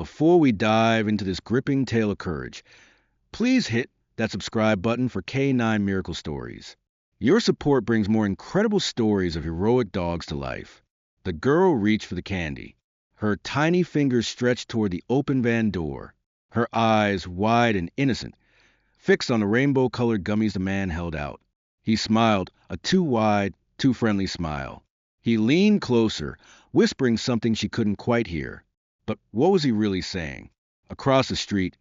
before we dive into this gripping tale of courage, please hit that subscribe button for K9 Miracle Stories. Your support brings more incredible stories of heroic dogs to life. The girl reached for the candy. Her tiny fingers stretched toward the open van door, her eyes wide and innocent, fixed on the rainbow-colored gummies the man held out. He smiled, a too wide, too friendly smile. He leaned closer, whispering something she couldn't quite hear. But what was he really saying? Across the street,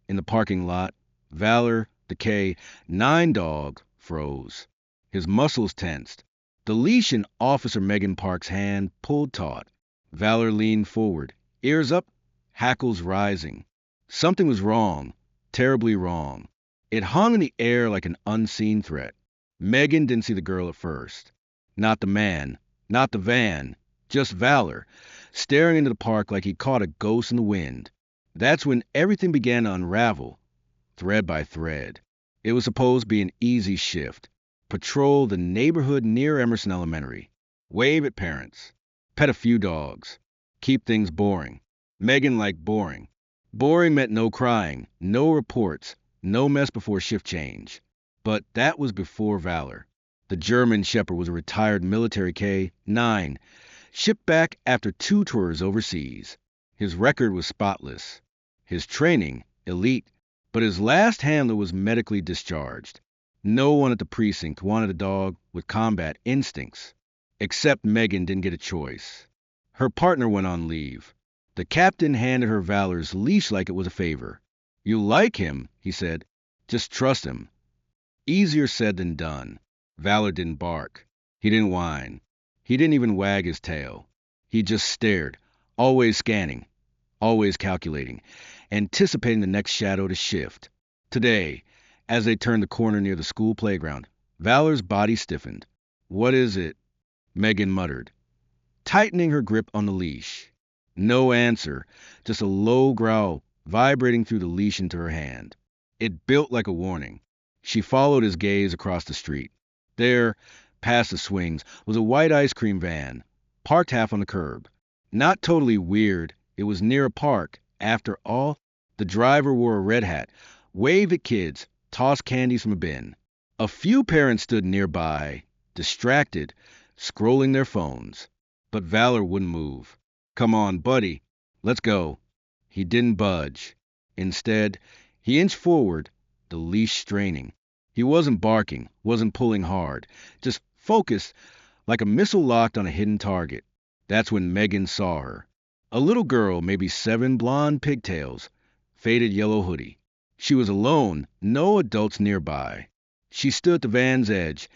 in the parking lot, Valor, the K9 dog, froze. His muscles tensed. The leash in Officer Megan Park's hand pulled taut. Valor leaned forward, ears up, hackles rising. Something was wrong, terribly wrong. It hung in the air like an unseen threat. Megan didn't see the girl at first. Not the man, not the van, just Valor, staring into the park like he caught a ghost in the wind. That's when everything began to unravel, thread by thread. It was supposed to be an easy shift. Patrol the neighborhood near Emerson Elementary. Wave at parents. Pet a few dogs. Keep things boring. Megan liked boring. Boring meant no crying, no reports, no mess before shift change. But that was before Valor. The German Shepherd was a retired military K9, shipped back after 2 tours overseas. His record was spotless. His training, elite. But his last handler was medically discharged. No one at the precinct wanted a dog with combat instincts. Except Megan didn't get a choice. Her partner went on leave. The captain handed her Valor's leash like it was a favor. "You like him," he said. "Just trust him." Easier said than done. Valor didn't bark. He didn't whine. He didn't even wag his tail. He just stared, always scanning, always calculating, anticipating the next shadow to shift. Today, as they turned the corner near the school playground, Valor's body stiffened. "What is it?" Megan muttered, tightening her grip on the leash. No answer, just a low growl vibrating through the leash into her hand. It built like a warning. She followed his gaze across the street. There, past the swings, was a white ice cream van, parked half on the curb. Not totally weird, it was near a park. After all, the driver wore a red hat, waved at kids, tossed candies from a bin. A few parents stood nearby, distracted, scrolling their phones. But Valor wouldn't move. "Come on, buddy. Let's go." He didn't budge. Instead, he inched forward, the leash straining. He wasn't barking, wasn't pulling hard, just focused like a missile locked on a hidden target. That's when Megan saw her. A little girl, maybe 7, blonde pigtails, faded yellow hoodie. She was alone, no adults nearby. She stood at the van's edge,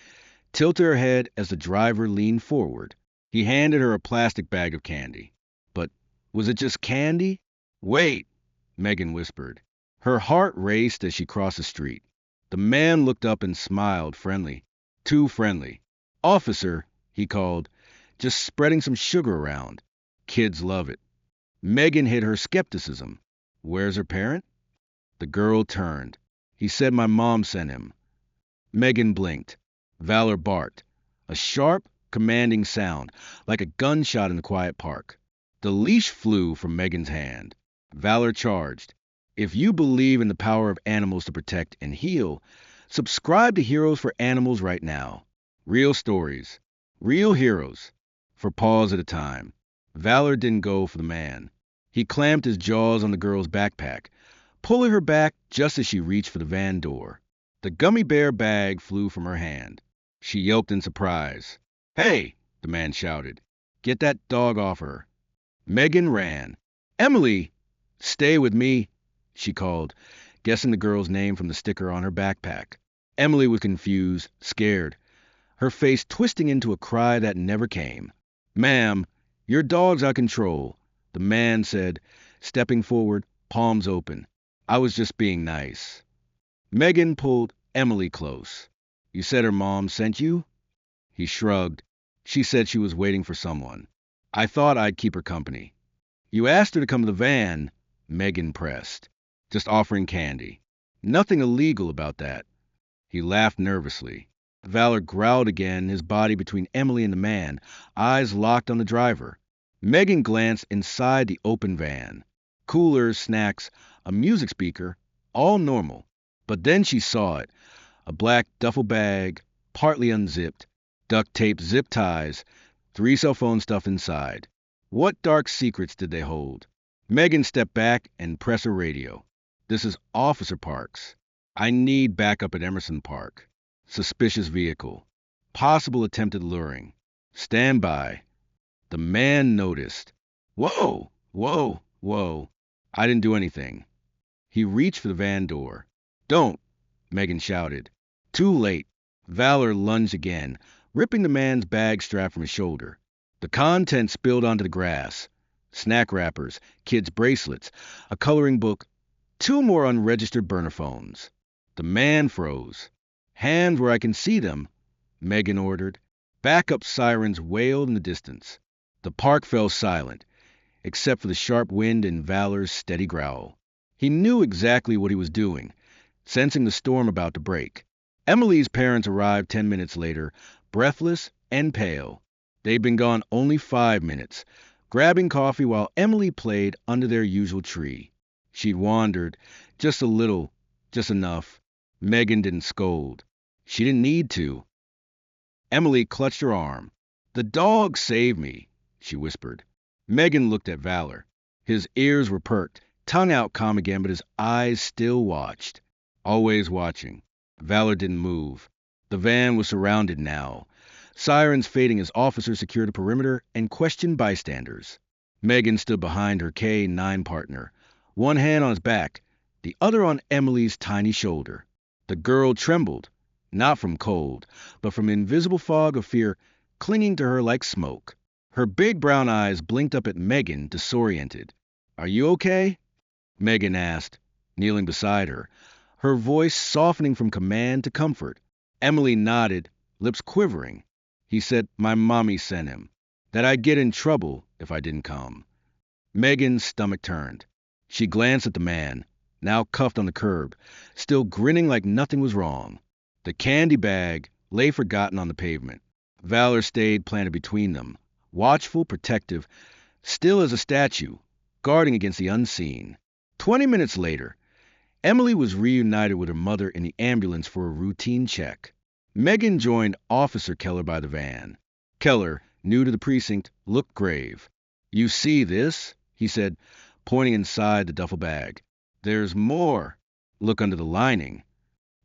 tilted her head as the driver leaned forward. He handed her a plastic bag of candy. But was it just candy? "Wait," Megan whispered. Her heart raced as she crossed the street. The man looked up and smiled, friendly. Too friendly. "Officer," he called, just spreading some sugar around. Kids love it. Megan hid her skepticism. Where's her parent? The girl turned. "He said my mom sent him." Megan blinked. Valor barked. A sharp, commanding sound, like a gunshot in the quiet park. The leash flew from Megan's hand. Valor charged. If you believe in the power of animals to protect and heal, subscribe to Heroes for Animals right now. Real stories. Real heroes. For paws at a time. Valor didn't go for the man. He clamped his jaws on the girl's backpack, pulling her back just as she reached for the van door. The gummy bear bag flew from her hand. She yelped in surprise. "Hey!" the man shouted. "Get that dog off her." Megan ran. "Emily! Stay with me," she called, guessing the girl's name from the sticker on her backpack. Emily was confused, scared, her face twisting into a cry that never came. "Ma'am, your dog's out of control," the man said, stepping forward, palms open. "I was just being nice." Megan pulled Emily close. "You said her mom sent you?" He shrugged. "She said she was waiting for someone. I thought I'd keep her company." "You asked her to come to the van," Megan pressed. "Just offering candy. Nothing illegal about that." He laughed nervously. Valor growled again, his body between Emily and the man, eyes locked on the driver. Megan glanced inside the open van. Coolers, snacks, a music speaker, all normal. But then she saw it. A black duffel bag, partly unzipped, duct tape zip ties, 3 cell phone stuff inside. What dark secrets did they hold? Megan stepped back and pressed her radio. This is Officer Parks. I need backup at Emerson Park. Suspicious vehicle. Possible attempted luring. Stand by. The man noticed. Whoa, whoa, whoa. I didn't do anything. He reached for the van door. Don't, Megan shouted. Too late. Valor lunged again, ripping the man's bag strap from his shoulder. The contents spilled onto the grass. Snack wrappers, kids' bracelets, a coloring book, 2 more unregistered burner phones. The man froze. Hands where I can see them, Megan ordered. Backup sirens wailed in the distance. The park fell silent, except for the sharp wind and Valor's steady growl. He knew exactly what he was doing, sensing the storm about to break. Emily's parents arrived 10 minutes later, breathless and pale. They'd been gone only 5 minutes, grabbing coffee while Emily played under their usual tree. She'd wandered, just a little, just enough. Megan didn't scold. She didn't need to. Emily clutched her arm. The dog saved me, she whispered. Megan looked at Valor. His ears were perked, tongue out calm again, but his eyes still watched. Always watching. Valor didn't move. The van was surrounded now. Sirens fading as officers secured the perimeter and questioned bystanders. Megan stood behind her K-9 partner, one hand on his back, the other on Emily's tiny shoulder. The girl trembled, not from cold, but from invisible fog of fear clinging to her like smoke. Her big brown eyes blinked up at Megan, disoriented. Are you okay? Megan asked, kneeling beside her, her voice softening from command to comfort. Emily nodded, lips quivering. He said my mommy sent him, that I'd get in trouble if I didn't come. Megan's stomach turned. She glanced at the man, now cuffed on the curb, still grinning like nothing was wrong. The candy bag lay forgotten on the pavement. Valor stayed planted between them, watchful, protective, still as a statue, guarding against the unseen. 20 minutes later, Emily was reunited with her mother in the ambulance for a routine check. Megan joined Officer Keller by the van. Keller, new to the precinct, looked grave. You see this? He said, pointing inside the duffel bag. There's more. Look under the lining.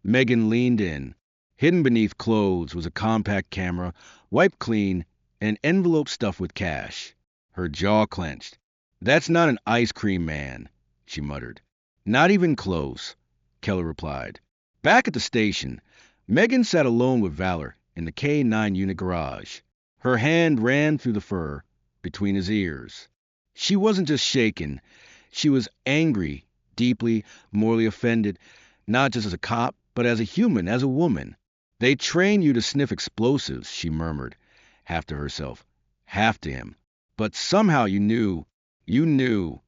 Megan leaned in. Hidden beneath clothes was a compact camera, wiped clean, and an envelope stuffed with cash. Her jaw clenched. That's not an ice cream man, she muttered. Not even close, Keller replied. Back at the station, Megan sat alone with Valor in the K-9 unit garage. Her hand ran through the fur, between his ears. She wasn't just shaken. She was angry, deeply, morally offended, not just as a cop, but as a human, as a woman. They train you to sniff explosives, she murmured, half to herself, half to him. But somehow you knew. You knew.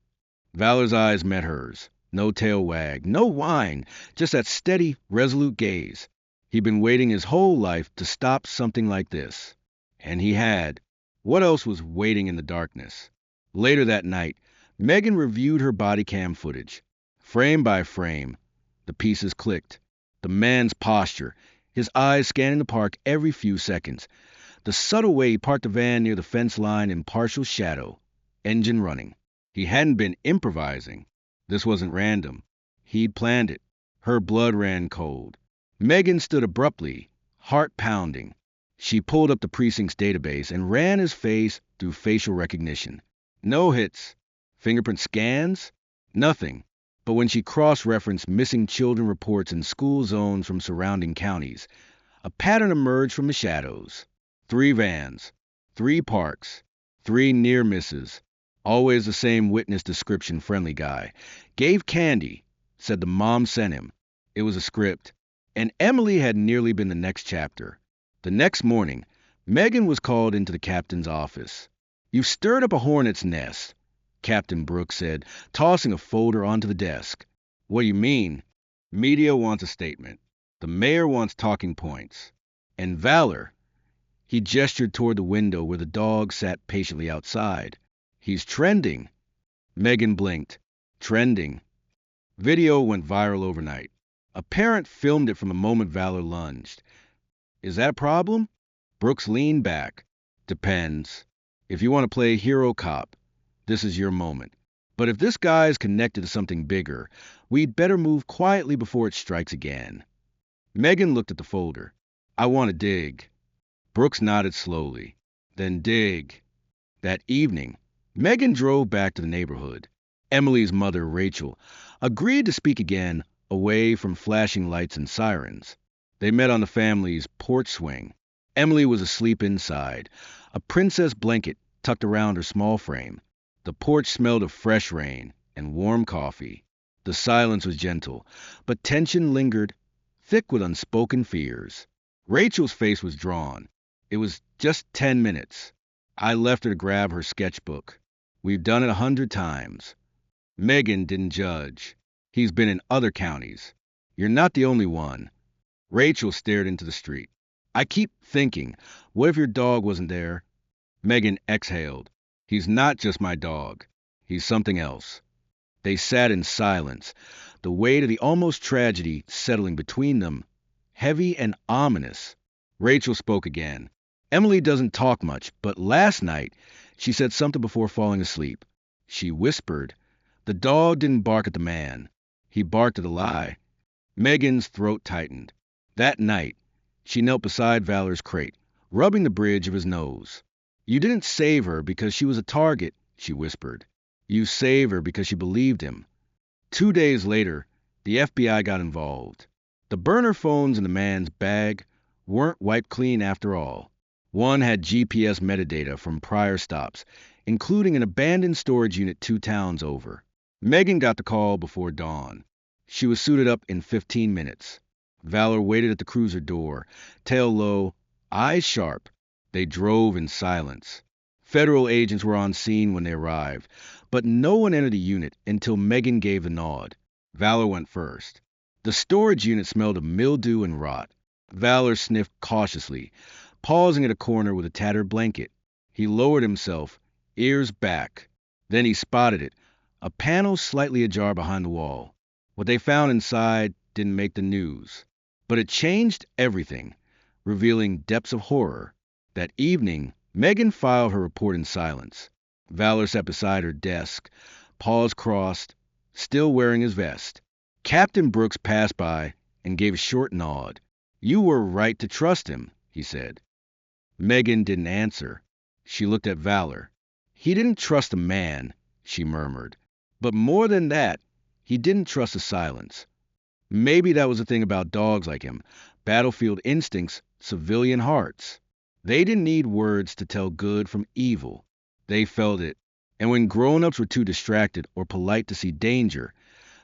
Valor's eyes met hers. No tail wag, no whine, just that steady, resolute gaze. He'd been waiting his whole life to stop something like this. And he had. What else was waiting in the darkness? Later that night, Megan reviewed her body cam footage. Frame by frame, the pieces clicked. The man's posture, his eyes scanning the park every few seconds. The subtle way he parked the van near the fence line in partial shadow. Engine running. He hadn't been improvising. This wasn't random. He'd planned it. Her blood ran cold. Megan stood abruptly, heart pounding. She pulled up the precinct's database and ran his face through facial recognition. No hits. Fingerprint scans? Nothing. But when she cross-referenced missing children reports in school zones from surrounding counties, a pattern emerged from the shadows. 3 vans, 3 parks, 3 near misses. Always the same witness description friendly guy. Gave candy, said the mom sent him. It was a script. And Emily had nearly been the next chapter. The next morning, Megan was called into the captain's office. You've stirred up a hornet's nest, Captain Brooks said, tossing a folder onto the desk. What do you mean? Media wants a statement. The mayor wants talking points. And Valor. He gestured toward the window where the dog sat patiently outside. He's trending. Megan blinked. Trending. Video went viral overnight. A parent filmed it from the moment Valor lunged. Is that a problem? Brooks leaned back. Depends. If you want to play hero cop, this is your moment. But if this guy is connected to something bigger, we'd better move quietly before it strikes again. Megan looked at the folder. I want to dig. Brooks nodded slowly. Then dig. That evening, Megan drove back to the neighborhood. Emily's mother, Rachel, agreed to speak again away from flashing lights and sirens. They met on the family's porch swing. Emily was asleep inside, a princess blanket tucked around her small frame. The porch smelled of fresh rain and warm coffee. The silence was gentle, but tension lingered, thick with unspoken fears. Rachel's face was drawn. It was just 10 minutes. I left her to grab her sketchbook. We've done it 100 times. Megan didn't judge. He's been in other counties. You're not the only one. Rachel stared into the street. I keep thinking, what if your dog wasn't there? Megan exhaled. He's not just my dog. He's something else. They sat in silence, the weight of the almost tragedy settling between them, heavy and ominous. Rachel spoke again. Emily doesn't talk much, but last night she said something before falling asleep. She whispered, "The dog didn't bark at the man. He barked at a lie." Megan's throat tightened. That night, she knelt beside Valor's crate, rubbing the bridge of his nose. "You didn't save her because she was a target," she whispered. "You saved her because she believed him." 2 days later, the FBI got involved. The burner phones in the man's bag weren't wiped clean after all. One had GPS metadata from prior stops, including an abandoned storage unit 2 towns over. Megan got the call before dawn. She was suited up in 15 minutes. Valor waited at the cruiser door, tail low, eyes sharp. They drove in silence. Federal agents were on scene when they arrived, but no one entered the unit until Megan gave the nod. Valor went first. The storage unit smelled of mildew and rot. Valor sniffed cautiously, pausing at a corner with a tattered blanket. He lowered himself, ears back. Then he spotted it, a panel slightly ajar behind the wall. What they found inside didn't make the news, but it changed everything, revealing depths of horror. That evening, Megan filed her report in silence. Valor sat beside her desk, paws crossed, still wearing his vest. Captain Brooks passed by and gave a short nod. "You were right to trust him," he said. Megan didn't answer. She looked at Valor. "He didn't trust the man," she murmured. "But more than that, he didn't trust the silence." Maybe that was the thing about dogs like him. Battlefield instincts, civilian hearts. They didn't need words to tell good from evil. They felt it. And when grown-ups were too distracted or polite to see danger,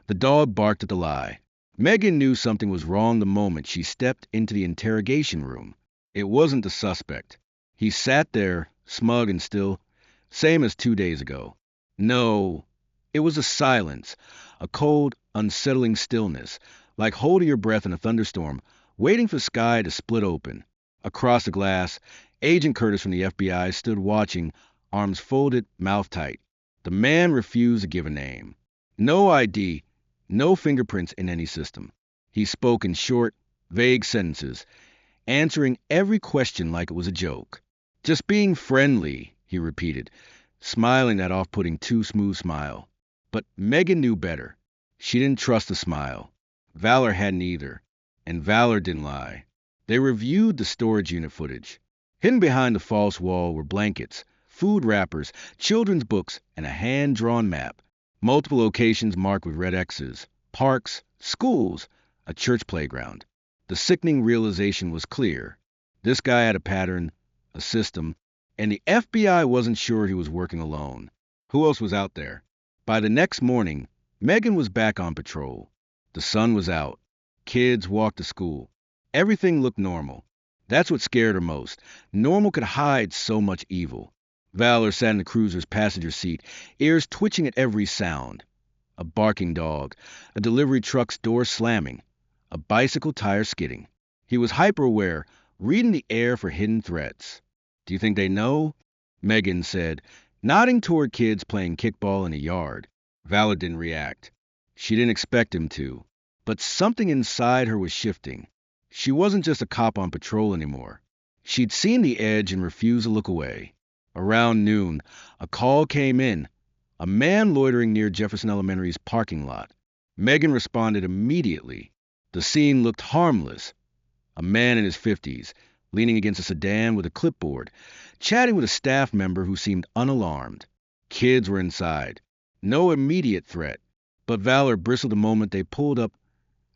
the dog barked at the lie. Megan knew something was wrong the moment she stepped into the interrogation room. It wasn't the suspect. He sat there, smug and still, same as 2 days ago. No, it was a silence, a cold, unsettling stillness, like holding your breath in a thunderstorm, waiting for the sky to split open. Across the glass, Agent Curtis from the FBI stood watching, arms folded, mouth tight. The man refused to give a name. No ID, no fingerprints in any system. He spoke in short, vague sentences, answering every question like it was a joke. "Just being friendly," he repeated, smiling that off-putting too smooth smile. But Megan knew better. She didn't trust the smile. Valor hadn't either. And Valor didn't lie. They reviewed the storage unit footage. Hidden behind the false wall were blankets, food wrappers, children's books, and a hand-drawn map. Multiple locations marked with red X's. Parks, schools, a church playground. The sickening realization was clear. This guy had a pattern, a system, and the FBI wasn't sure he was working alone. Who else was out there? By the next morning, Megan was back on patrol. The sun was out. Kids walked to school. Everything looked normal. That's what scared her most. Normal could hide so much evil. Valor sat in the cruiser's passenger seat, ears twitching at every sound. A barking dog, a delivery truck's door slamming, a bicycle tire skidding. He was hyper-aware, reading the air for hidden threats. "Do you think they know?" Megan said, nodding toward kids playing kickball in a yard. Valor didn't react. She didn't expect him to. But something inside her was shifting. She wasn't just a cop on patrol anymore. She'd seen the edge and refused to look away. Around noon, a call came in. A man loitering near Jefferson Elementary's parking lot. Megan responded immediately. The scene looked harmless. A man in his 50s, leaning against a sedan with a clipboard, chatting with a staff member who seemed unalarmed. Kids were inside. No immediate threat, but Valor bristled the moment they pulled up,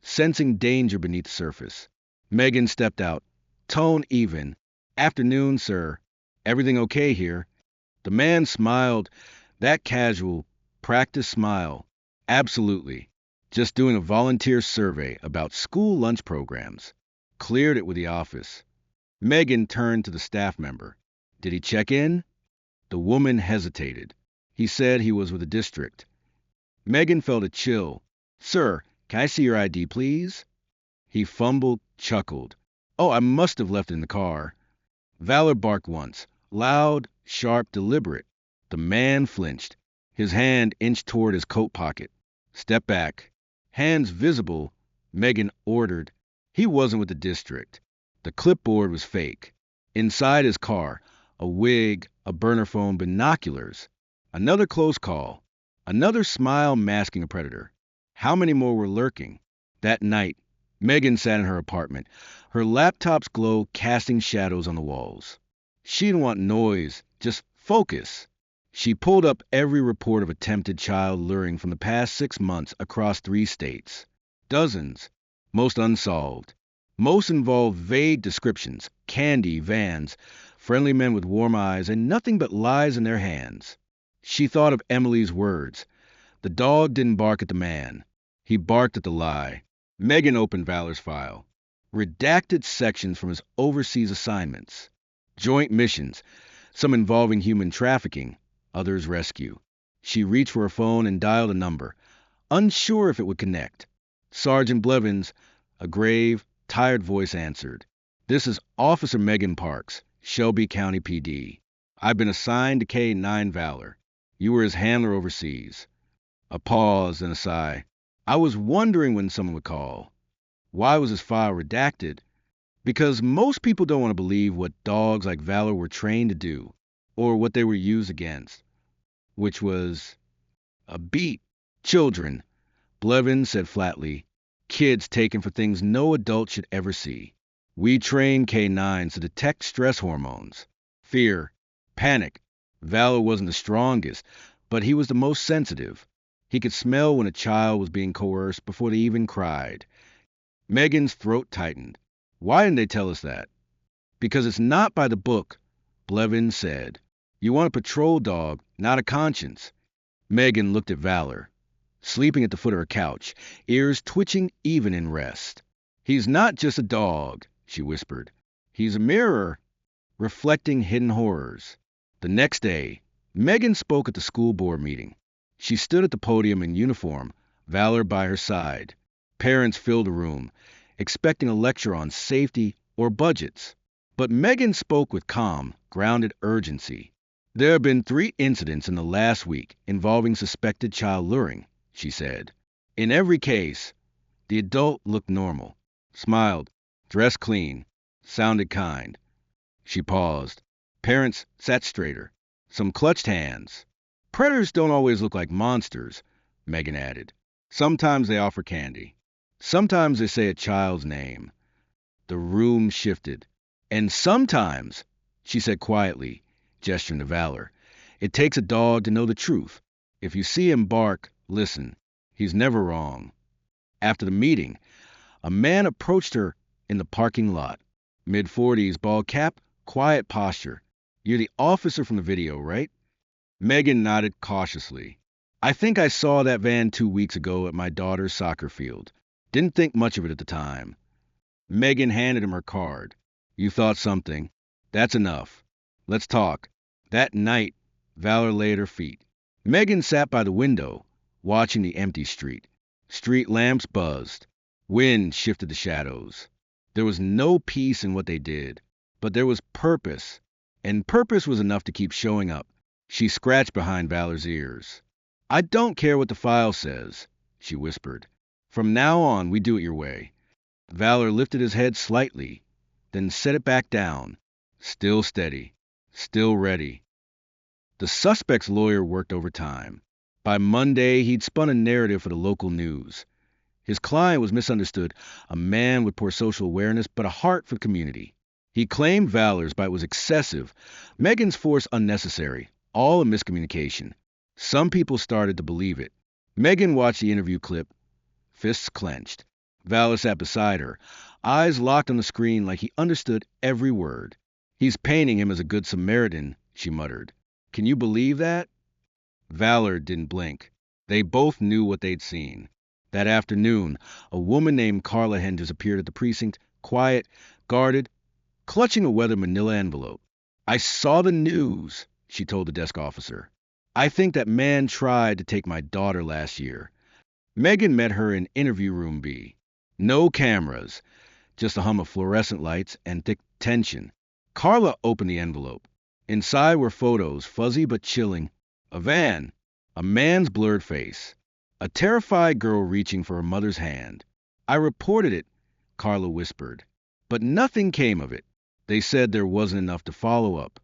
sensing danger beneath the surface. Megan stepped out, tone even. "Afternoon, sir. Everything okay here?" The man smiled, that casual, practiced smile. "Absolutely. Just doing a volunteer survey about school lunch programs." Cleared it with the office. Megan turned to the staff member. "Did he check in?" The woman hesitated. "He said he was with the district." Megan felt a chill. "Sir, can I see your ID, please?" He fumbled, chuckled. "Oh, I must have left it in the car." Valor barked once. Loud, sharp, deliberate. The man flinched. His hand inched toward his coat pocket. "Step back." Hands visible, Megan ordered. He wasn't with the district. The clipboard was fake. Inside his car, a wig, a burner phone, binoculars. Another close call. Another smile masking a predator. How many more were lurking? That night, Megan sat in her apartment, her laptop's glow casting shadows on the walls. She didn't want noise, just focus. She pulled up every report of attempted child luring from the past 6 months across 3 states. Dozens, most unsolved. Most involved vague descriptions, candy, vans, friendly men with warm eyes, and nothing but lies in their hands. She thought of Emily's words. The dog didn't bark at the man. He barked at the lie. Megan opened Valor's file. Redacted sections from his overseas assignments. Joint missions, some involving human trafficking, others rescue. She reached for her phone and dialed a number, unsure if it would connect. Sergeant Blevins, a grave, tired voice answered. "This is Officer Megan Parks, Shelby County PD. I've been assigned to K-9 Valor. You were his handler overseas." A pause and a sigh. "I was wondering when someone would call." Why was his file redacted? Because most people don't want to believe what dogs like Valor were trained to do, or what they were used against, which was a beat. Children, Blevins said flatly. Kids taken for things no adult should ever see. We train K-9s to detect stress hormones. Fear, panic. Valor wasn't the strongest, but he was the most sensitive. He could smell when a child was being coerced before they even cried. Megan's throat tightened. Why didn't they tell us that? "Because it's not by the book," Blevins said. "You want a patrol dog, not a conscience." Megan looked at Valor, sleeping at the foot of her couch, ears twitching even in rest. "He's not just a dog," she whispered. "He's a mirror, reflecting hidden horrors." The next day, Megan spoke at the school board meeting. She stood at the podium in uniform, Valor by her side. Parents filled the room, expecting a lecture on safety or budgets. But Megan spoke with calm, grounded urgency. "There have been 3 incidents in the last week involving suspected child luring," she said. "In every case, the adult looked normal, smiled, dressed clean, sounded kind." She paused. Parents sat straighter. Some clutched hands. "Predators don't always look like monsters," Megan added. "Sometimes they offer candy. Sometimes they say a child's name." The room shifted. "And sometimes," she said quietly, gesturing to Valor, "it takes a dog to know the truth. If you see him bark, listen. He's never wrong." After the meeting, a man approached her in the parking lot. Mid-40s, bald cap, quiet posture. "You're the officer from the video, right?" Megan nodded cautiously. "I think I saw that van 2 weeks ago at my daughter's soccer field. Didn't think much of it at the time." Megan handed him her card. "You thought something. That's enough. Let's talk." That night, Valor lay at her feet. Megan sat by the window, watching the empty street. Street lamps buzzed. Wind shifted the shadows. There was no peace in what they did, but there was purpose, and purpose was enough to keep showing up. She scratched behind Valor's ears. I don't care what the file says, she whispered. From now on, we do it your way. Valor lifted his head slightly, then set it back down. Still steady, still ready. The suspect's lawyer worked overtime. By Monday, he'd spun a narrative for the local news. His client was misunderstood, a man with poor social awareness, but a heart for the community. He claimed Valor's bite was excessive, Megan's force unnecessary, all a miscommunication. Some people started to believe it. Megan watched the interview clip, fists clenched. Valor sat beside her, eyes locked on the screen like he understood every word. He's painting him as a good Samaritan, she muttered. Can you believe that? Valor didn't blink. They both knew what they'd seen. That afternoon, a woman named Carla Henders appeared at the precinct, quiet, guarded, clutching a weathered manila envelope. I saw the news, she told the desk officer. I think that man tried to take my daughter last year. Megan met her in interview room B. No cameras, just a hum of fluorescent lights and thick tension. Carla opened the envelope. Inside were photos, fuzzy but chilling. A van, a man's blurred face, a terrified girl reaching for her mother's hand. I reported it, Carla whispered, but nothing came of it. They said there wasn't enough to follow up.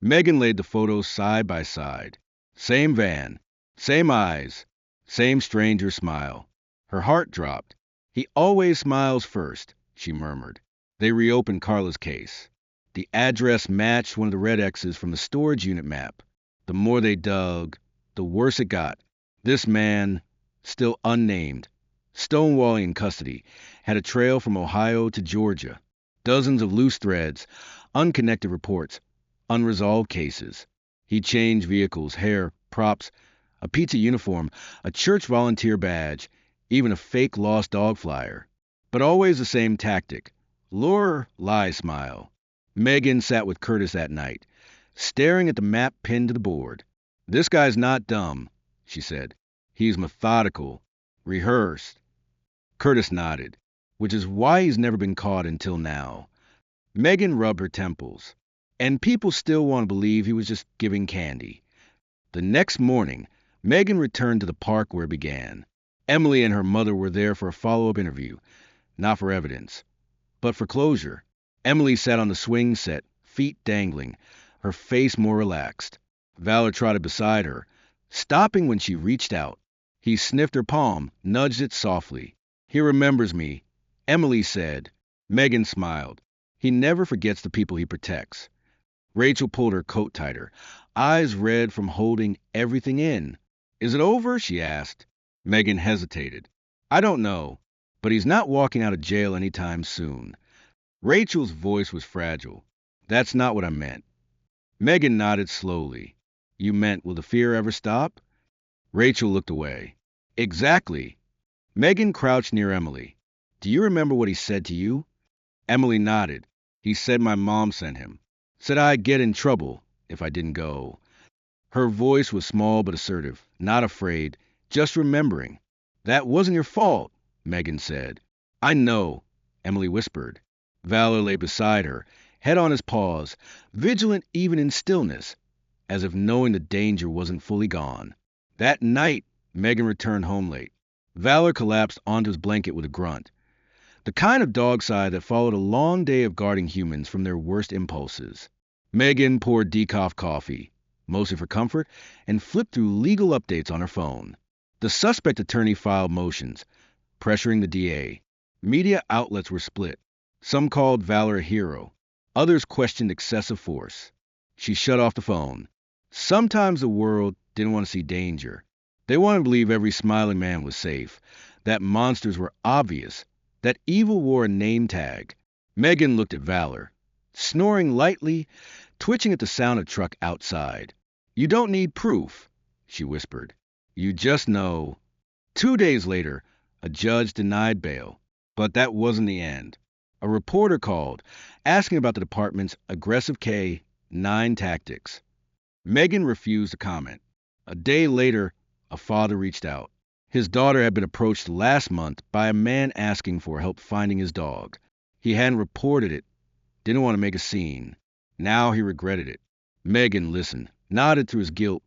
Megan laid the photos side by side. Same van, same eyes, same stranger smile. Her heart dropped. He always smiles first, she murmured. They reopened Carla's case. The address matched one of the red X's from the storage unit map. The more they dug, the worse it got. This man, still unnamed, stonewalling in custody, had a trail from Ohio to Georgia. Dozens of loose threads, unconnected reports, unresolved cases. He changed vehicles, hair, props, a pizza uniform, a church volunteer badge, even a fake lost dog flyer. But always the same tactic. Lure, lie, smile. Megan sat with Curtis that night, staring at the map pinned to the board. This guy's not dumb, she said. He's methodical, rehearsed. Curtis nodded, which is why he's never been caught until now. Megan rubbed her temples, and people still want to believe he was just giving candy. The next morning, Megan returned to the park where it began. Emily and her mother were there for a follow-up interview, not for evidence, but for closure. Emily sat on the swing set, feet dangling, her face more relaxed. Valor trotted beside her, stopping when she reached out. He sniffed her palm, nudged it softly. He remembers me, Emily said. Megan smiled. He never forgets the people he protects. Rachel pulled her coat tighter, eyes red from holding everything in. Is it over? She asked. Megan hesitated. I don't know, but he's not walking out of jail anytime soon. Rachel's voice was fragile. That's not what I meant. Megan nodded slowly. You meant, will the fear ever stop? Rachel looked away. Exactly. Megan crouched near Emily. Do you remember what he said to you? Emily nodded. He said my mom sent him. Said I'd get in trouble if I didn't go. Her voice was small but assertive, not afraid, just remembering. That wasn't your fault, Megan said. I know, Emily whispered. Valor lay beside her, head on his paws, vigilant even in stillness, as if knowing the danger wasn't fully gone. That night, Megan returned home late. Valor collapsed onto his blanket with a grunt. The kind of dog sigh that followed a long day of guarding humans from their worst impulses. Megan poured decaf coffee, mostly for comfort, and flipped through legal updates on her phone. The suspect attorney filed motions, pressuring the DA. Media outlets were split. Some called Valor a hero. Others questioned excessive force. She shut off the phone. Sometimes the world didn't want to see danger. They wanted to believe every smiling man was safe, that monsters were obvious, that evil wore a name tag. Megan looked at Valor, snoring lightly, twitching at the sound of a truck outside. You don't need proof, she whispered. You just know. 2 days later, a judge denied bail, but that wasn't the end. A reporter called, asking about the department's aggressive K-9 tactics. Megan refused to comment. A day later, a father reached out. His daughter had been approached last month by a man asking for help finding his dog. He hadn't reported it, didn't want to make a scene. Now he regretted it. Megan listened, nodded through his guilt,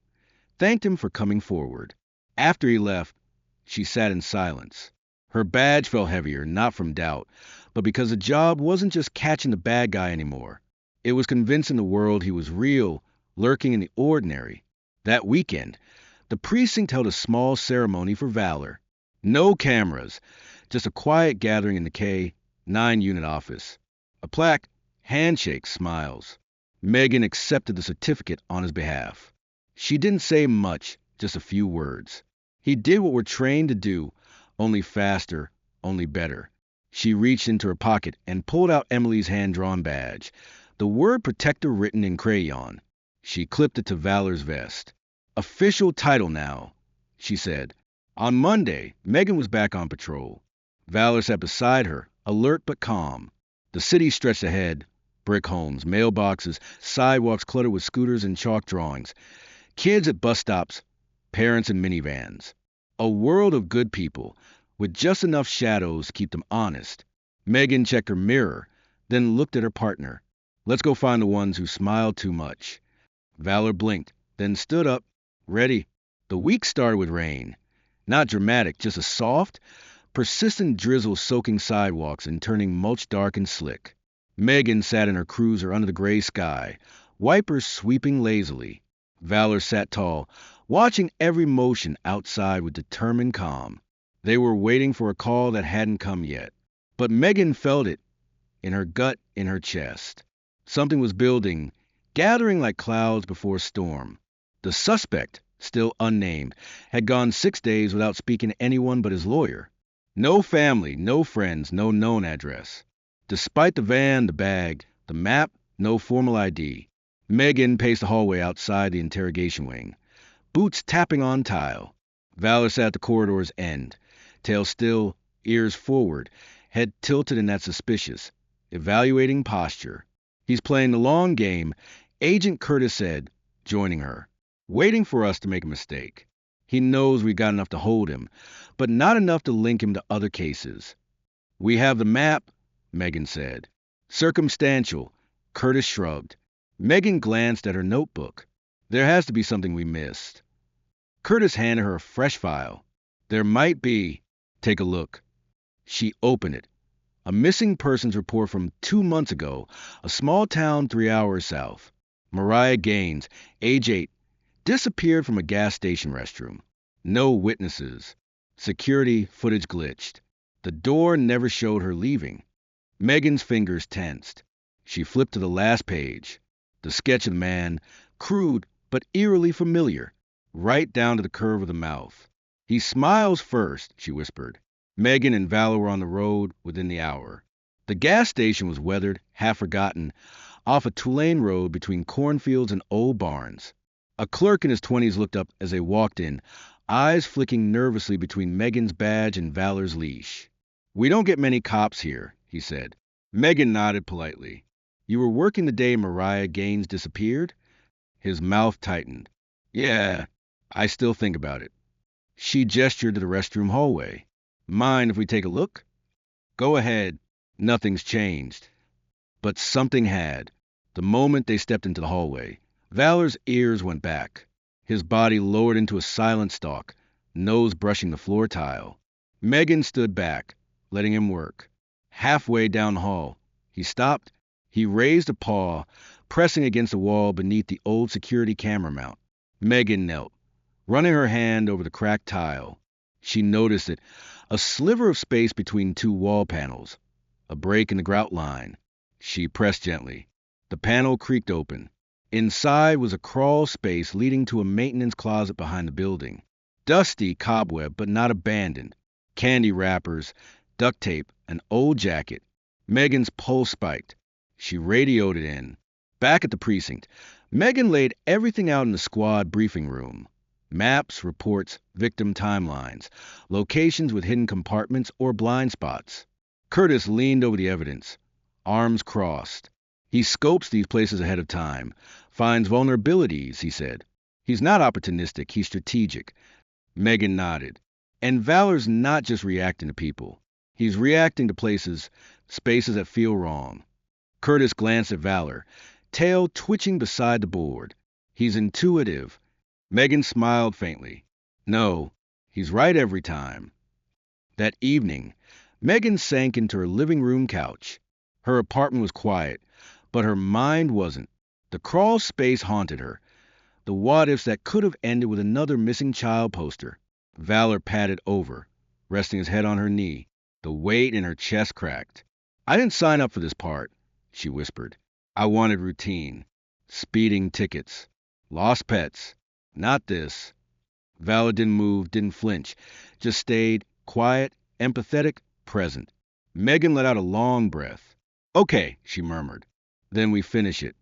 thanked him for coming forward. After he left, she sat in silence. Her badge felt heavier, not from doubt, but because the job wasn't just catching the bad guy anymore. It was convincing the world he was real, lurking in the ordinary. That weekend, the precinct held a small ceremony for Valor. No cameras, just a quiet gathering in the K9 unit office. A plaque, handshakes, smiles. Megan accepted the certificate on his behalf. She didn't say much, just a few words. He did what we're trained to do, only faster, only better. She reached into her pocket and pulled out Emily's hand-drawn badge, the word protector written in crayon. She clipped it to Valor's vest. Official title now, she said. On Monday, Megan was back on patrol. Valor sat beside her, alert but calm. The city stretched ahead, brick homes, mailboxes, sidewalks cluttered with scooters and chalk drawings, kids at bus stops, parents in minivans. A world of good people, with just enough shadows to keep them honest. Megan checked her mirror, then looked at her partner. Let's go find the ones who smiled too much. Valor blinked, then stood up, ready. The week started with rain. Not dramatic, just a soft, persistent drizzle soaking sidewalks and turning mulch dark and slick. Megan sat in her cruiser under the gray sky, wipers sweeping lazily. Valor sat tall, watching every motion outside with determined calm. They were waiting for a call that hadn't come yet. But Megan felt it, in her gut, in her chest. Something was building, gathering like clouds before a storm. The suspect, still unnamed, had gone 6 days without speaking to anyone but his lawyer. No family, no friends, no known address. Despite the van, the bag, the map, no formal ID. Megan paced the hallway outside the interrogation wing, boots tapping on tile. Valor sat at the corridor's end, tail still, ears forward, head tilted in that suspicious, evaluating posture. He's playing the long game, Agent Curtis said, joining her, waiting for us to make a mistake. He knows we got enough to hold him, but not enough to link him to other cases. We have the map, Megan said. Circumstantial, Curtis shrugged. Megan glanced at her notebook. There has to be something we missed. Curtis handed her a fresh file. There might be. Take a look. She opened it. A missing persons report from 2 months ago, a small town 3 hours south. Mariah Gaines, age 8, disappeared from a gas station restroom. No witnesses. Security footage glitched. The door never showed her leaving. Megan's fingers tensed. She flipped to the last page. The sketch of the man, crude but eerily familiar, right down to the curve of the mouth. He smiles first, she whispered. Megan and Valor were on the road within the hour. The gas station was weathered, half forgotten, off a two-lane road between cornfields and old barns. A clerk in his 20s looked up as they walked in, eyes flicking nervously between Megan's badge and Valor's leash. We don't get many cops here, he said. Megan nodded politely. You were working the day Mariah Gaines disappeared? His mouth tightened. Yeah, I still think about it. She gestured to the restroom hallway. Mind if we take a look? Go ahead. Nothing's changed. But something had. The moment they stepped into the hallway, Valor's ears went back. His body lowered into a silent stalk, nose brushing the floor tile. Megan stood back, letting him work. Halfway down the hall, he stopped. He raised a paw, pressing against the wall beneath the old security camera mount. Megan knelt, running her hand over the cracked tile. She noticed it, a sliver of space between 2 wall panels, a break in the grout line. She pressed gently. The panel creaked open. Inside was a crawl space leading to a maintenance closet behind the building. Dusty cobweb, but not abandoned. Candy wrappers, duct tape, an old jacket. Megan's pulse spiked. She radioed it in. Back at the precinct, Megan laid everything out in the squad briefing room. Maps, reports, victim timelines, locations with hidden compartments or blind spots. Curtis leaned over the evidence, arms crossed. He scopes these places ahead of time, finds vulnerabilities, he said. He's not opportunistic, he's strategic. Megan nodded. And Valor's not just reacting to people. He's reacting to places, spaces that feel wrong. Curtis glanced at Valor, tail twitching beside the board. He's intuitive. Megan smiled faintly. No, He's right every time. That evening, Megan sank into her living room couch. Her apartment was quiet, but her mind wasn't. The crawl space haunted her. The what-ifs that could have ended with another missing child poster. Valor padded over, resting his head on her knee. The weight in her chest cracked. "I didn't sign up for this part," she whispered. "I wanted routine. Speeding tickets. Lost pets. Not this." Valor didn't move, didn't flinch, just stayed, quiet, empathetic, present. Megan let out a long breath. "Okay," she murmured. "Then we finish it."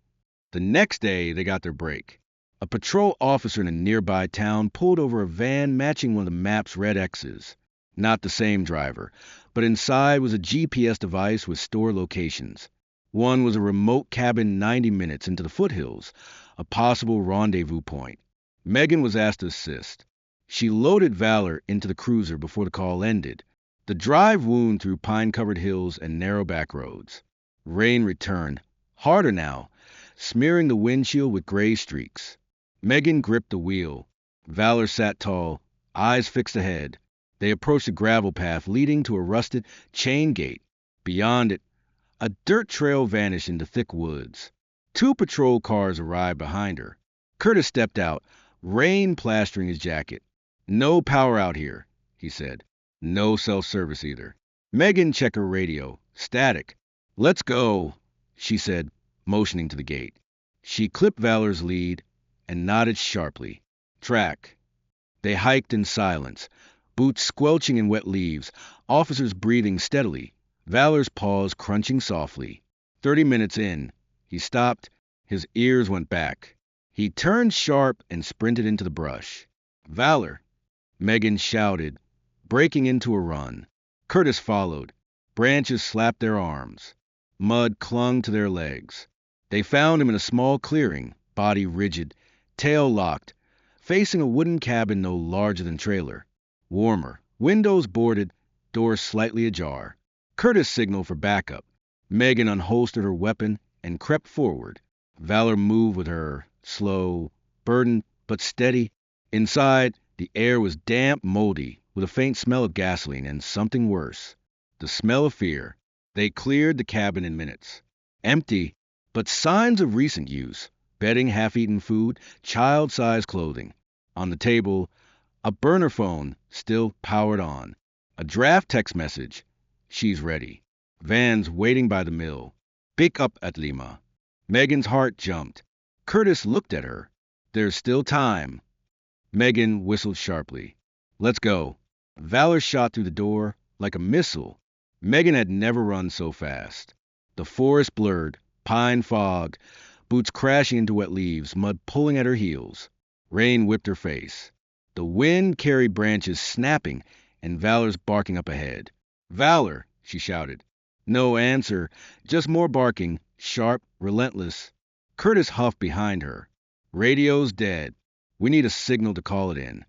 The next day, they got their break. A patrol officer in a nearby town pulled over a van matching one of the map's red X's. Not the same driver, but inside was a GPS device with store locations. One was a remote cabin 90 minutes into the foothills, a possible rendezvous point. Megan was asked to assist. She loaded Valor into the cruiser before the call ended. The drive wound through pine-covered hills and narrow back roads. Rain returned, harder now, smearing the windshield with gray streaks. Megan gripped the wheel. Valor sat tall, eyes fixed ahead. They approached a gravel path leading to a rusted chain gate. Beyond it, a dirt trail vanished into thick woods. Two patrol cars arrived behind her. Curtis stepped out, rain plastering his jacket. "No power out here," he said. "No self-service either." Megan checked her radio. Static. "Let's go," she said, motioning to the gate. She clipped Valor's lead and nodded sharply. "Track." They hiked in silence, boots squelching in wet leaves, officers breathing steadily, Valor's paws crunching softly. 30 minutes in, he stopped, his ears went back. He turned sharp and sprinted into the brush. "Valor!" Megan shouted, breaking into a run. Curtis followed. Branches slapped their arms. Mud clung to their legs. They found him in a small clearing, body rigid, tail locked, facing a wooden cabin no larger than trailer. Warmer, windows boarded, doors slightly ajar. Curtis signaled for backup. Megan unholstered her weapon and crept forward. Valor moved with her, slow, burdened, but steady. Inside, the air was damp, moldy, with a faint smell of gasoline and something worse. The smell of fear. They cleared the cabin in minutes. Empty, but signs of recent use. Bedding, half-eaten food, child-sized clothing. On the table, a burner phone, still powered on. A draft text message. "She's ready." Vans waiting by the mill. "Pick up at Lima." Megan's heart jumped. Curtis looked at her. "There's still time." Megan whistled sharply. "Let's go." Valor shot through the door like a missile. Megan had never run so fast. The forest blurred, pine fogged, boots crashing into wet leaves, mud pulling at her heels. Rain whipped her face. The wind carried branches snapping, and Valor's barking up ahead. "Valor!" she shouted. No answer, just more barking, sharp, relentless. Curtis huffed behind her. "Radio's dead. We need a signal to call it in."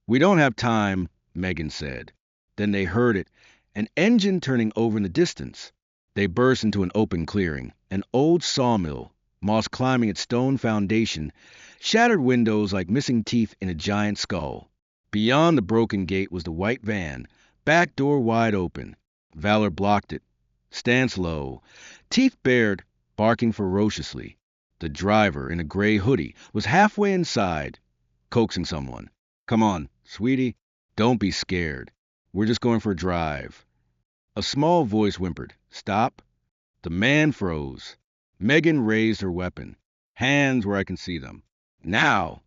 "We don't have time," Megan said. Then they heard it, an engine turning over in the distance. They burst into an open clearing, an old sawmill, moss climbing its stone foundation, shattered windows like missing teeth in a giant skull. Beyond the broken gate was the white van, back door wide open. Valor blocked it. Stance low, teeth bared, barking ferociously. The driver, in a gray hoodie, was halfway inside, coaxing someone. "Come on, sweetie. Don't be scared. We're just going for a drive." A small voice whimpered, "Stop." The man froze. Megan raised her weapon. "Hands where I can see them. Now!"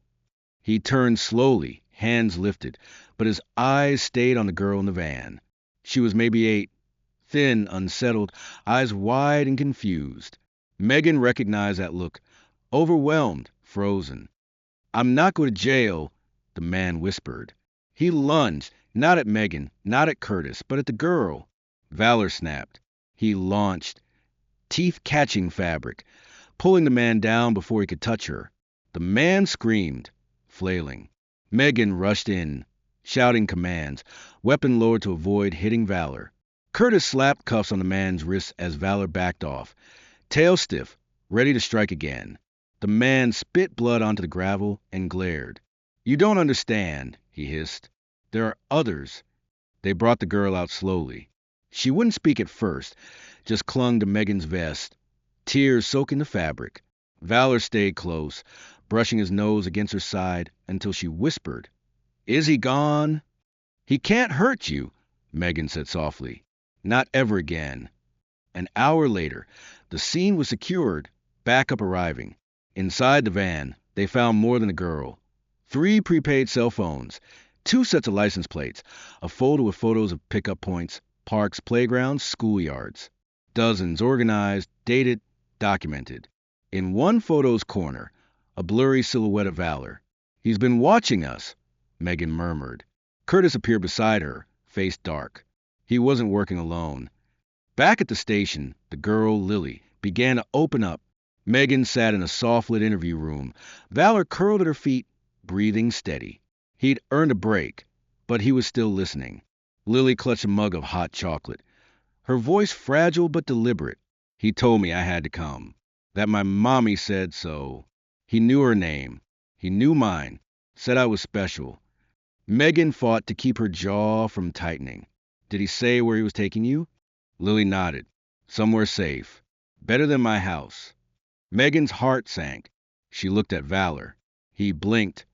He turned slowly, hands lifted, but his eyes stayed on the girl in the van. She was maybe 8, thin, unsettled, eyes wide and confused. Megan recognized that look, overwhelmed, frozen. "I'm not going to jail," the man whispered. He lunged, not at Megan, not at Curtis, but at the girl. Valor snapped. He launched, teeth catching fabric, pulling the man down before he could touch her. The man screamed, flailing. Megan rushed in, shouting commands, weapon lowered to avoid hitting Valor. Curtis slapped cuffs on the man's wrists as Valor backed off, tail stiff, ready to strike again. The man spit blood onto the gravel and glared. "You don't understand," he hissed. There are others. They brought the girl out slowly. She wouldn't speak at first, just clung to Megan's vest, tears soaking the fabric. Valor stayed close, brushing his nose against her side until she whispered, "Is he gone?" "He can't hurt you," Megan said softly. "Not ever again." An hour later, the scene was secured, backup arriving. Inside the van, they found more than a girl. 3 prepaid cell phones, 2 sets of license plates, a folder with photos of pickup points, parks, playgrounds, schoolyards. Dozens organized, dated, documented. In one photo's corner, a blurry silhouette of Valor. "He's been watching us," Megan murmured. Curtis appeared beside her, face dark. He wasn't working alone. Back at the station, the girl, Lily, began to open up. Megan sat in a soft-lit interview room. Valor curled at her feet, breathing steady. He'd earned a break, but he was still listening. Lily clutched a mug of hot chocolate. Her voice fragile but deliberate. "He told me I had to come. That my mommy said so. He knew her name. He knew mine. Said I was special." Megan fought to keep her jaw from tightening. "Did he say where he was taking you?" Lily nodded. "Somewhere safe. Better than my house." Megan's heart sank. She looked at Valor. He blinked.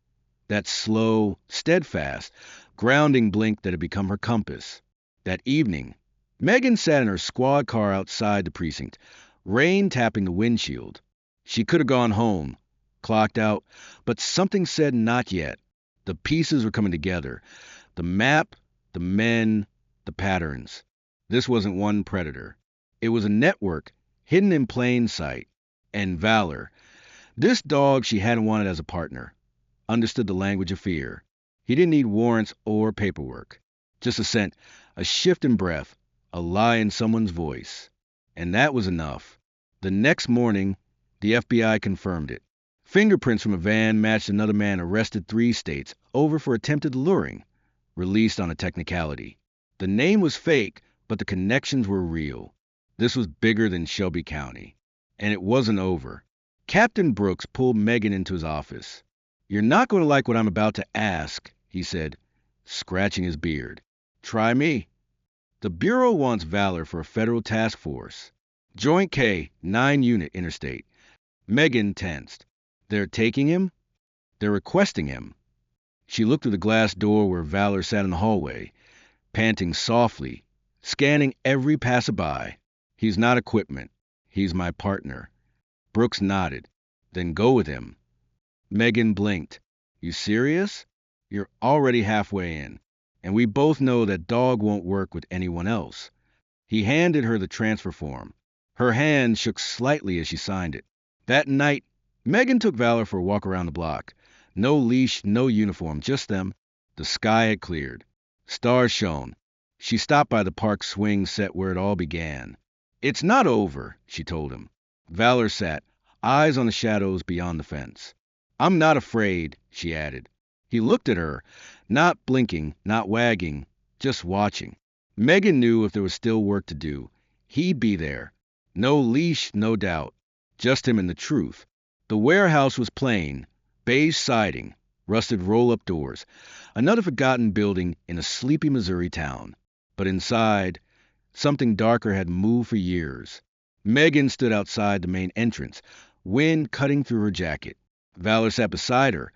That slow, steadfast, grounding blink that had become her compass. That evening, Megan sat in her squad car outside the precinct, rain tapping the windshield. She could have gone home, clocked out, but something said not yet. The pieces were coming together. The map, the men, the patterns. This wasn't one predator. It was a network, hidden in plain sight. And Valor. This dog she hadn't wanted as a partner. Understood the language of fear. He didn't need warrants or paperwork. Just a scent, a shift in breath, a lie in someone's voice. And that was enough. The next morning, the FBI confirmed it. Fingerprints from a van matched another man arrested 3 states over for attempted luring, released on a technicality. The name was fake, but the connections were real. This was bigger than Shelby County. And it wasn't over. Captain Brooks pulled Megan into his office. "You're not going to like what I'm about to ask," he said, scratching his beard. "Try me." "The Bureau wants Valor for a federal task force. Joint K, 9-unit interstate." Megan tensed. "They're taking him?" "They're requesting him." She looked through the glass door where Valor sat in the hallway, panting softly, scanning every passerby. "He's not equipment. He's my partner." Brooks nodded. "Then go with him." Megan blinked. "You serious? You're already halfway in, and we both know that dog won't work with anyone else." He handed her the transfer form. Her hand shook slightly as she signed it. That night, Megan took Valor for a walk around the block. No leash, no uniform, just them. The sky had cleared. Stars shone. She stopped by the park swing set where it all began. "It's not over," she told him. Valor sat, eyes on the shadows beyond the fence. "I'm not afraid," she added. He looked at her, not blinking, not wagging, just watching. Megan knew if there was still work to do, he'd be there. No leash, no doubt. Just him and the truth. The warehouse was plain, beige siding, rusted roll-up doors, another forgotten building in a sleepy Missouri town. But inside, something darker had moved for years. Megan stood outside the main entrance, wind cutting through her jacket. Valor sat beside her,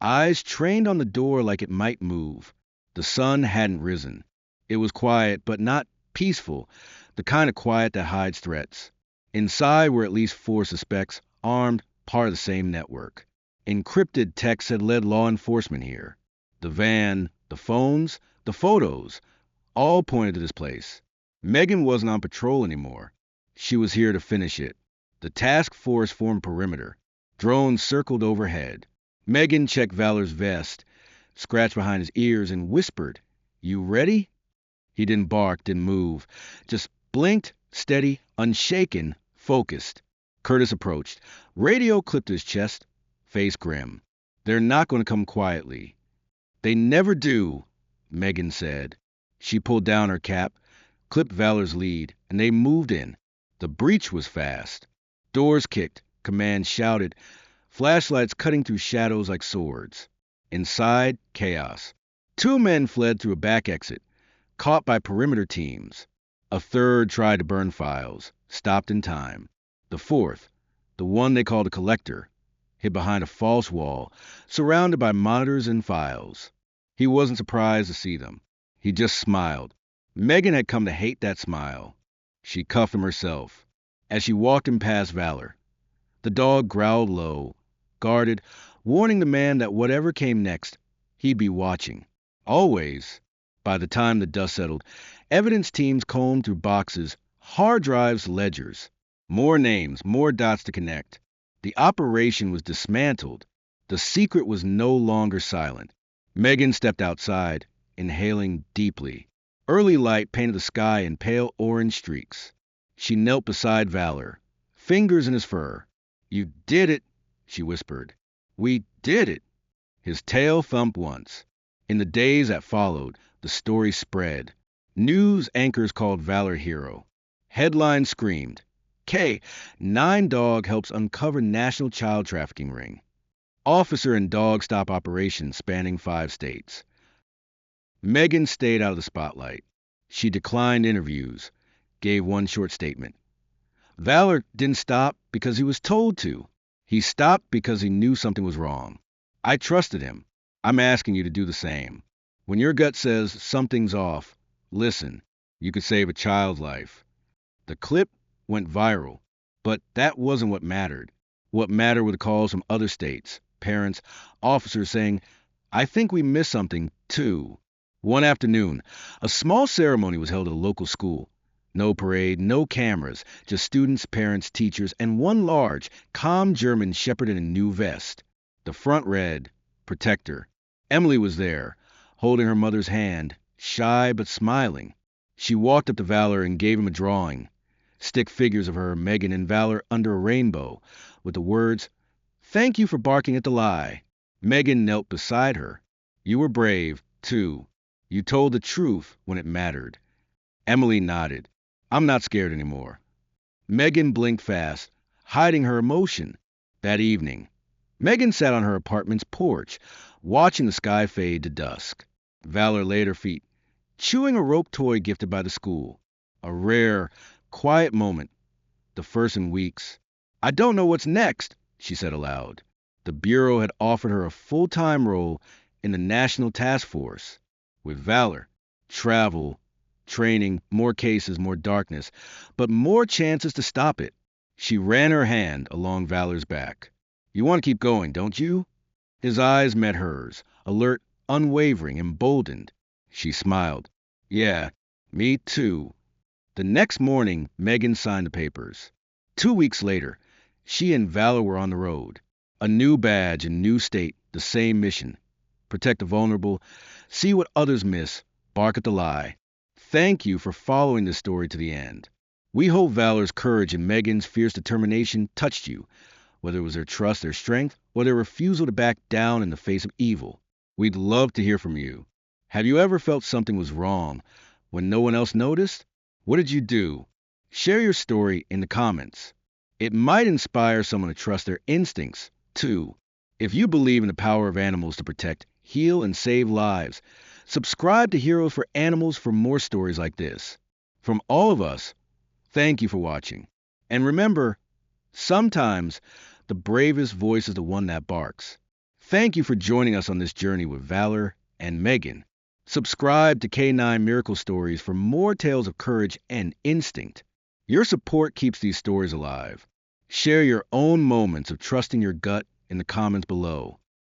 eyes trained on the door like it might move. The sun hadn't risen. It was quiet, but not peaceful, the kind of quiet that hides threats. Inside were at least 4 suspects, armed, part of the same network. Encrypted texts had led law enforcement here. The van, the phones, the photos, all pointed to this place. Megan wasn't on patrol anymore. She was here to finish it. The task force formed perimeter. Drones circled overhead. Megan checked Valor's vest, scratched behind his ears, and whispered, "You ready?" He didn't bark, didn't move, just blinked, steady, unshaken, focused. Curtis approached. Radio clipped to his chest, face grim. "They're not going to come quietly." "They never do," Megan said. She pulled down her cap, clipped Valor's lead, and they moved in. The breach was fast. Doors kicked, commands shouted, flashlights cutting through shadows like swords. Inside, chaos. Two men fled through a back exit, caught by perimeter teams. A third tried to burn files, stopped in time. The fourth, the one they called a collector, hid behind a false wall, surrounded by monitors and files. He wasn't surprised to see them. He just smiled. Megan had come to hate that smile. She cuffed him herself. As she walked him past Valor, the dog growled low, guarded, warning the man that whatever came next, he'd be watching. Always. By the time the dust settled, evidence teams combed through boxes, hard drives, ledgers. More names, more dots to connect. The operation was dismantled. The secret was no longer silent. Megan stepped outside, inhaling deeply. Early light painted the sky in pale orange streaks. She knelt beside Valor, fingers in his fur. "You did it," she whispered. "We did it." His tail thumped once. In the days that followed, the story spread. News anchors called Valor hero. Headlines screamed, "K9 dog helps uncover national child trafficking ring." Officer and dog stop operation spanning 5 states. Megan stayed out of the spotlight. She declined interviews, gave one short statement. Valor didn't stop because he was told to. He stopped because he knew something was wrong. I trusted him. I'm asking you to do the same. When your gut says something's off, listen. You could save a child's life. The clip went viral, but that wasn't what mattered. What mattered were the calls from other states, parents, officers saying, "I think we missed something, too." One afternoon, a small ceremony was held at a local school. No parade, no cameras, just students, parents, teachers, and one large, calm German shepherd in a new vest. The front read, "Protector." Emily was there, holding her mother's hand, shy but smiling. She walked up to Valor and gave him a drawing. Stick figures of her, Megan, and Valor under a rainbow, with the words, "Thank you for barking at the lie." Megan knelt beside her. "You were brave, too. You told the truth when it mattered." Emily nodded. "I'm not scared anymore." Megan blinked fast, hiding her emotion. That evening, Megan sat on her apartment's porch, watching the sky fade to dusk. Valor lay at her feet, chewing a rope toy gifted by the school. A rare, quiet moment, the first in weeks. "I don't know what's next," she said aloud. The Bureau had offered her a full-time role in the National Task Force. With Valor, travel, training, more cases, more darkness, but more chances to stop it. She ran her hand along Valor's back. "You want to keep going, don't you?" His eyes met hers, alert, unwavering, emboldened. She smiled. "Yeah, me too." The next morning, Megan signed the papers. 2 weeks later, she and Valor were on the road. A new badge, a new state, the same mission. Protect the vulnerable, see what others miss, bark at the lie. Thank you for following this story to the end. We hope Valor's courage and Megan's fierce determination touched you, whether it was their trust, their strength, or their refusal to back down in the face of evil. We'd love to hear from you. Have you ever felt something was wrong when no one else noticed? What did you do? Share your story in the comments. It might inspire someone to trust their instincts, too. If you believe in the power of animals to protect, heal, and save lives, subscribe to Heroes for Animals for more stories like this. From all of us, thank you for watching. And remember, sometimes the bravest voice is the one that barks. Thank you for joining us on this journey with Valor and Megan. Subscribe to K9 Miracle Stories for more tales of courage and instinct. Your support keeps these stories alive. Share your own moments of trusting your gut in the comments below.